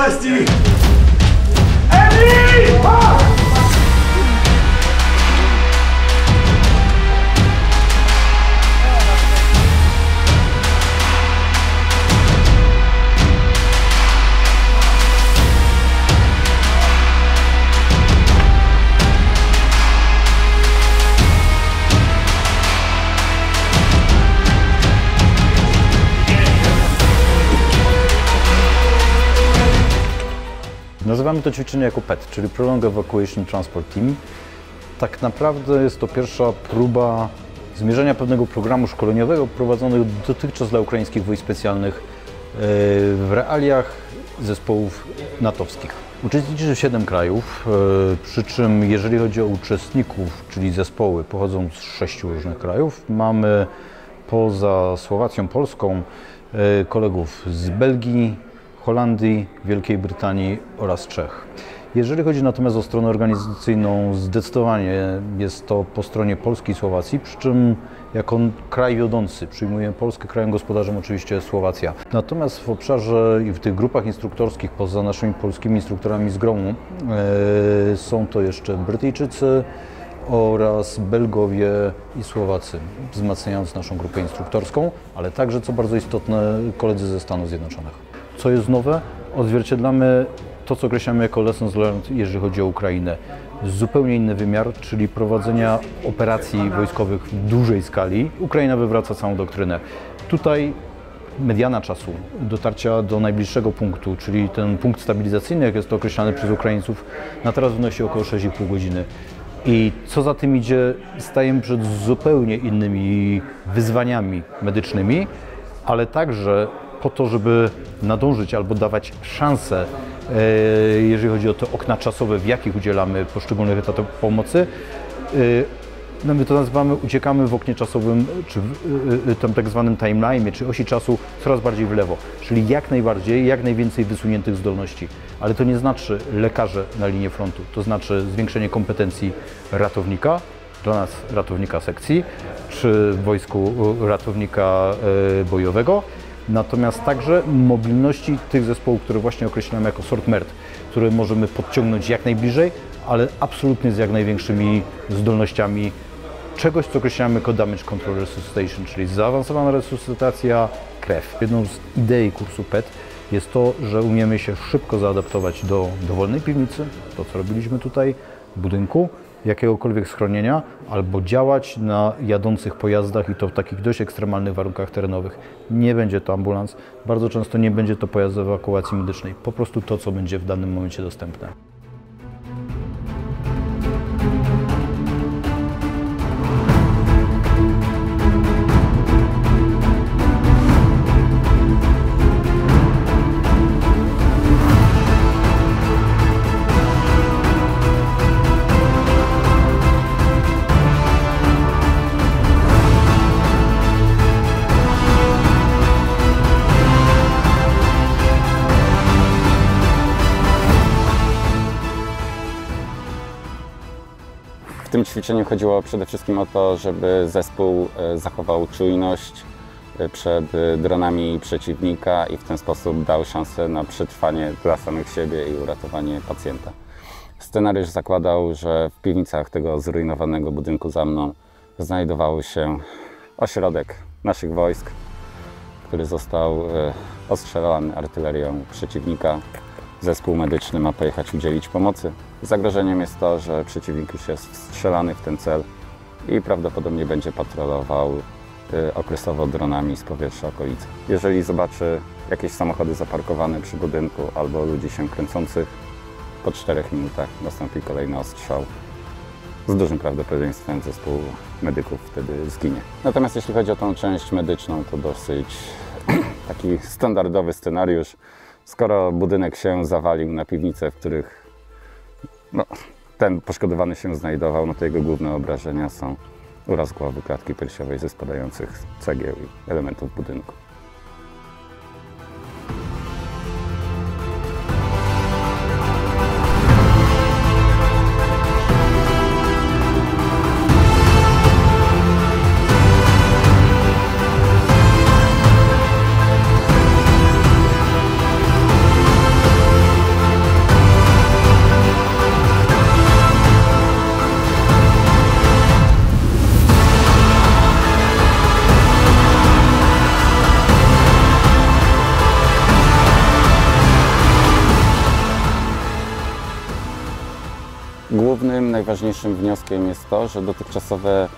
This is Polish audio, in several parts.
Basti! Eli! Nazywamy to ćwiczenie jako PET, czyli Prolonged Evacuation Transport Team. Tak naprawdę jest to pierwsza próba zmierzenia pewnego programu szkoleniowego prowadzonego dotychczas dla ukraińskich wojsk specjalnych w realiach zespołów natowskich. Uczestniczy 7 krajów, przy czym jeżeli chodzi o uczestników, czyli zespoły, pochodzą z 6 różnych krajów. Mamy poza Słowacją, Polską kolegów z Belgii, Holandii, Wielkiej Brytanii oraz Czech. Jeżeli chodzi natomiast o stronę organizacyjną, zdecydowanie jest to po stronie Polski i Słowacji, przy czym jako kraj wiodący przyjmuje Polskę, krajem gospodarzem oczywiście Słowacja. Natomiast w obszarze i w tych grupach instruktorskich, poza naszymi polskimi instruktorami z gromu, są to jeszcze Brytyjczycy oraz Belgowie i Słowacy, wzmacniając naszą grupę instruktorską, ale także, co bardzo istotne, koledzy ze Stanów Zjednoczonych. Co jest nowe? Odzwierciedlamy to, co określamy jako lessons learned, jeżeli chodzi o Ukrainę. Zupełnie inny wymiar, czyli prowadzenia operacji wojskowych w dużej skali. Ukraina wywraca całą doktrynę. Tutaj mediana czasu dotarcia do najbliższego punktu, czyli ten punkt stabilizacyjny, jak jest to określane przez Ukraińców, na teraz wynosi około 6,5 godziny. I co za tym idzie, stajemy przed zupełnie innymi wyzwaniami medycznymi, ale także po to, żeby nadążyć albo dawać szansę, jeżeli chodzi o te okna czasowe, w jakich udzielamy poszczególnych etapów pomocy. No my to nazywamy, uciekamy w oknie czasowym, czy w tym tak zwanym timeline, czy osi czasu coraz bardziej w lewo, czyli jak najbardziej, jak najwięcej wysuniętych zdolności. Ale to nie znaczy lekarze na linię frontu, to znaczy zwiększenie kompetencji ratownika, dla nas ratownika sekcji, czy w wojsku ratownika bojowego. Natomiast także mobilności tych zespołów, które właśnie określamy jako sort MERT, które możemy podciągnąć jak najbliżej, ale absolutnie z jak największymi zdolnościami czegoś, co określamy jako Damage Control Resuscitation, czyli zaawansowana resuscytacja krew. Jedną z idei kursu PET jest to, że umiemy się szybko zaadaptować do dowolnej piwnicy, to co robiliśmy tutaj, budynku, jakiegokolwiek schronienia, albo działać na jadących pojazdach i to w takich dość ekstremalnych warunkach terenowych. Nie będzie to ambulans, bardzo często nie będzie to pojazd ewakuacji medycznej, po prostu to, co będzie w danym momencie dostępne. W tym ćwiczeniu chodziło przede wszystkim o to, żeby zespół zachował czujność przed dronami przeciwnika i w ten sposób dał szansę na przetrwanie dla samych siebie i uratowanie pacjenta. Scenariusz zakładał, że w piwnicach tego zrujnowanego budynku za mną znajdował się ośrodek naszych wojsk, który został ostrzelany artylerią przeciwnika. Zespół medyczny ma pojechać udzielić pomocy. Zagrożeniem jest to, że przeciwnik już jest wstrzelany w ten cel i prawdopodobnie będzie patrolował okresowo dronami z powietrza okolicy. Jeżeli zobaczy jakieś samochody zaparkowane przy budynku albo ludzi się kręcących, po 4 minutach nastąpi kolejny ostrzał. Z dużym prawdopodobieństwem zespół medyków wtedy zginie. Natomiast jeśli chodzi o tą część medyczną, to dosyć taki standardowy scenariusz. Skoro budynek się zawalił na piwnice, w których ten poszkodowany się znajdował, no to jego główne obrażenia są uraz głowy, klatki piersiowej ze spadających cegieł i elementów budynku. Głównym, najważniejszym wnioskiem jest to, że dotychczasowe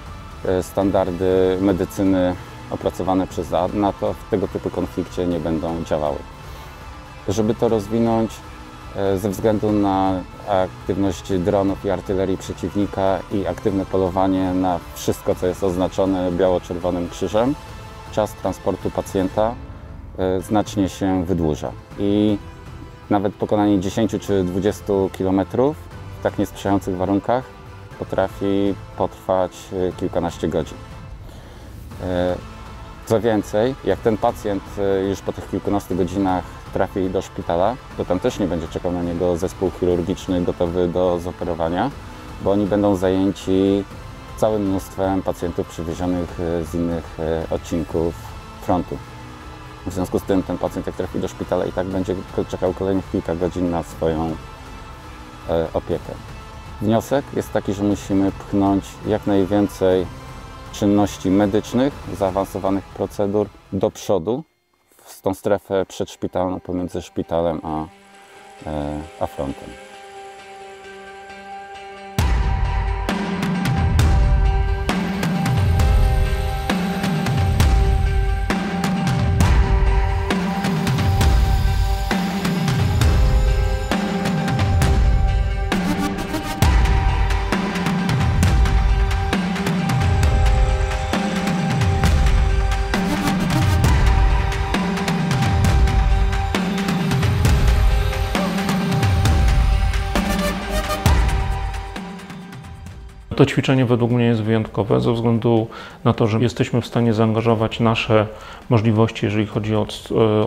standardy medycyny opracowane przez NATO w tego typu konflikcie nie będą działały. Żeby to rozwinąć, ze względu na aktywność dronów i artylerii przeciwnika i aktywne polowanie na wszystko, co jest oznaczone biało-czerwonym krzyżem, czas transportu pacjenta znacznie się wydłuża. I nawet pokonanie 10 czy 20 km w tak niesprzyjających warunkach potrafi potrwać kilkanaście godzin. Co więcej, jak ten pacjent już po tych kilkunastu godzinach trafi do szpitala, to tam też nie będzie czekał na niego zespół chirurgiczny gotowy do zoperowania, bo oni będą zajęci całym mnóstwem pacjentów przywiezionych z innych odcinków frontu. W związku z tym ten pacjent, jak trafi do szpitala, i tak będzie czekał kolejnych kilka godzin na swoją opiekę. Wniosek jest taki, że musimy pchnąć jak najwięcej czynności medycznych, zaawansowanych procedur do przodu, w tą strefę przedszpitalną pomiędzy szpitalem a frontem. To ćwiczenie według mnie jest wyjątkowe ze względu na to, że jesteśmy w stanie zaangażować nasze możliwości, jeżeli chodzi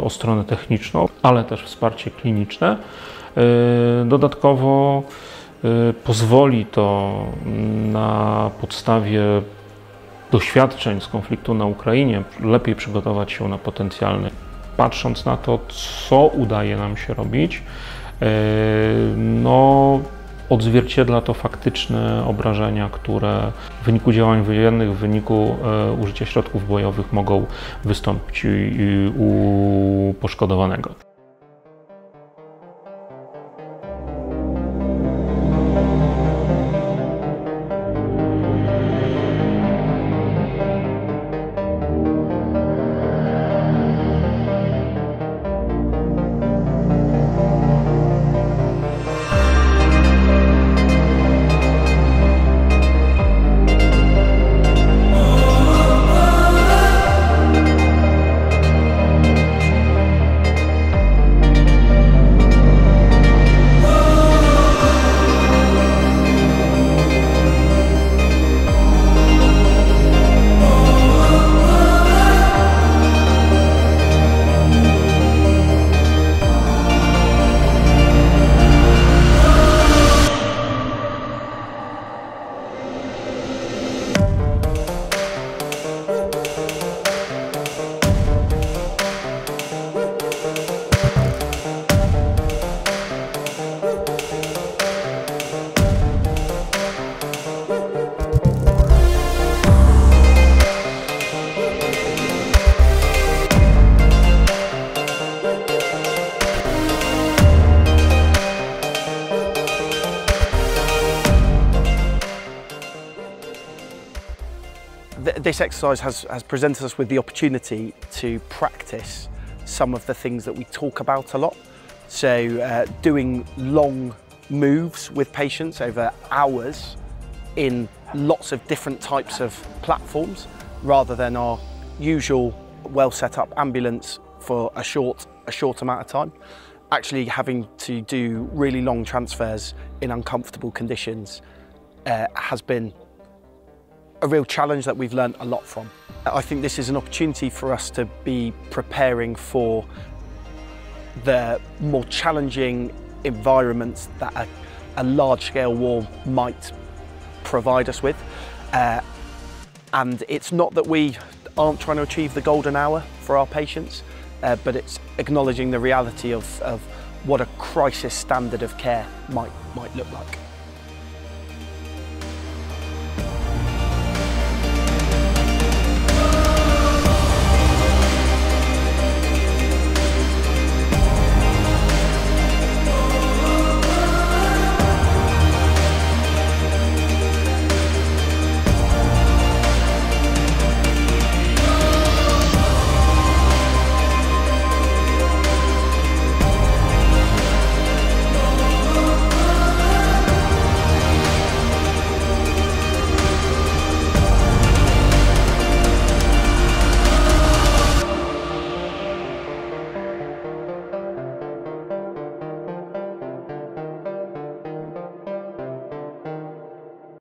o stronę techniczną, ale też wsparcie kliniczne. Dodatkowo pozwoli to na podstawie doświadczeń z konfliktu na Ukrainie lepiej przygotować się na potencjalny. Patrząc na to, co udaje nam się robić, odzwierciedla to faktyczne obrażenia, które w wyniku działań wojennych, w wyniku użycia środków bojowych mogą wystąpić u poszkodowanego. This exercise has presented us with the opportunity to practice some of the things that we talk about a lot. So doing long moves with patients over hours in lots of different types of platforms rather than our usual well set up ambulance for a short amount of time. Actually having to do really long transfers in uncomfortable conditions has been a real challenge that we've learned a lot from. I think this is an opportunity for us to be preparing for the more challenging environments that a large-scale war might provide us with. And it's not that we aren't trying to achieve the golden hour for our patients, but it's acknowledging the reality of what a crisis standard of care might look like.